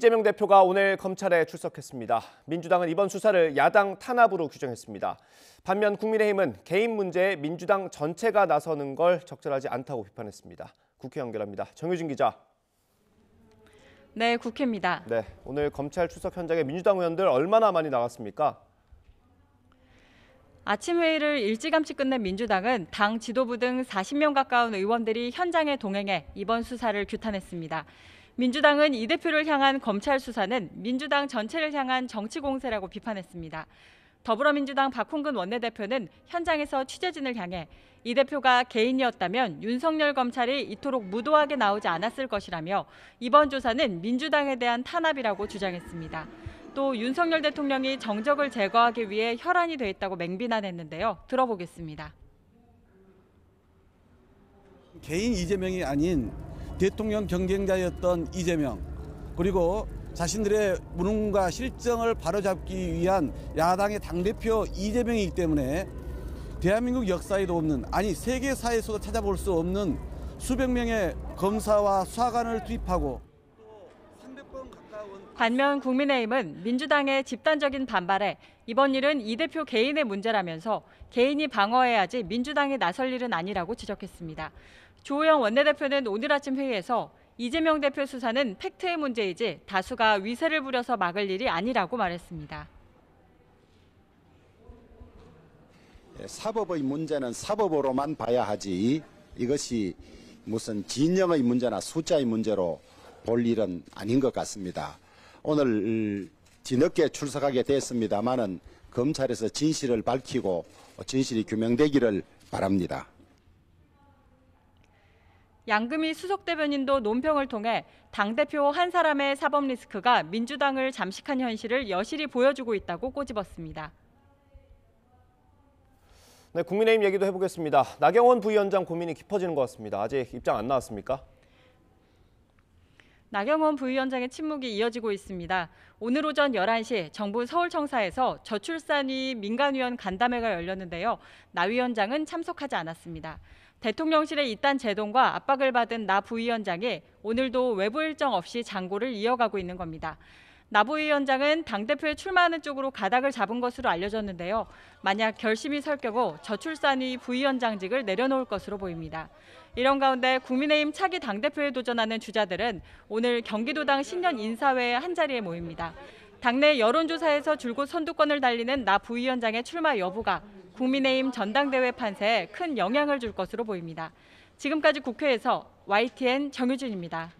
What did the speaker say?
이재명 대표가 오늘 검찰에 출석했습니다. 민주당은 이번 수사를 야당 탄압으로 규정했습니다. 반면 국민의힘은 개인 문제에 민주당 전체가 나서는 걸 적절하지 않다고 비판했습니다. 국회 연결합니다. 정유진 기자. 네, 국회입니다. 네, 오늘 검찰 출석 현장에 민주당 의원들 얼마나 많이 나갔습니까? 아침 회의를 일찌감치 끝낸 민주당은 당 지도부 등 40명 가까운 의원들이 현장에 동행해 이번 수사를 규탄했습니다. 민주당은 이 대표를 향한 검찰 수사는 민주당 전체를 향한 정치 공세라고 비판했습니다. 더불어민주당 박홍근 원내대표는 현장에서 취재진을 향해 이 대표가 개인이었다면 윤석열 검찰이 이토록 무도하게 나오지 않았을 것이라며 이번 조사는 민주당에 대한 탄압이라고 주장했습니다. 또 윤석열 대통령이 정적을 제거하기 위해 혈안이 돼 있다고 맹비난했는데요. 들어보겠습니다. 개인 이재명이 아닌 대통령 경쟁자였던 이재명, 그리고 자신들의 무능과 실정을 바로잡기 위한 야당의 당대표 이재명이기 때문에 대한민국 역사에도 없는, 아니 세계사에서도 찾아볼 수 없는 수백 명의 검사와 수사관을 투입하고 반면 국민의힘은 민주당의 집단적인 반발에 이번 일은 이 대표 개인의 문제라면서 개인이 방어해야지 민주당이 나설 일은 아니라고 지적했습니다. 조호영 원내대표는 오늘 아침 회의에서 이재명 대표 수사는 팩트의 문제이지 다수가 위세를 부려서 막을 일이 아니라고 말했습니다. 사법의 문제는 사법으로만 봐야 하지 이것이 무슨 진영의 문제나 숫자의 문제로 볼 일은 아닌 것 같습니다. 오늘 뒤늦게 출석하게 됐습니다마는 검찰에서 진실을 밝히고 진실이 규명되기를 바랍니다. 양금희 수석대변인도 논평을 통해 당대표 한 사람의 사법 리스크가 민주당을 잠식한 현실을 여실히 보여주고 있다고 꼬집었습니다. 네, 국민의힘 얘기도 해보겠습니다. 나경원 부위원장 고민이 깊어지는 것 같습니다. 아직 입장 안 나왔습니까? 나경원 부위원장의 침묵이 이어지고 있습니다. 오늘 오전 11시 정부 서울청사에서 저출산위 민간위원 간담회가 열렸는데요. 나 위원장은 참석하지 않았습니다. 대통령실의 이딴 제동과 압박을 받은 나 부위원장이 오늘도 외부 일정 없이 장고를 이어가고 있는 겁니다. 나 부위원장은 당대표에 출마하는 쪽으로 가닥을 잡은 것으로 알려졌는데요. 만약 결심이 설 경우 저출산위 부위원장직을 내려놓을 것으로 보입니다. 이런 가운데 국민의힘 차기 당대표에 도전하는 주자들은 오늘 경기도당 신년 인사회의 한자리에 모입니다. 당내 여론조사에서 줄곧 선두권을 달리는 나 부위원장의 출마 여부가 국민의힘 전당대회 판세에 큰 영향을 줄 것으로 보입니다. 지금까지 국회에서 YTN 정유진입니다.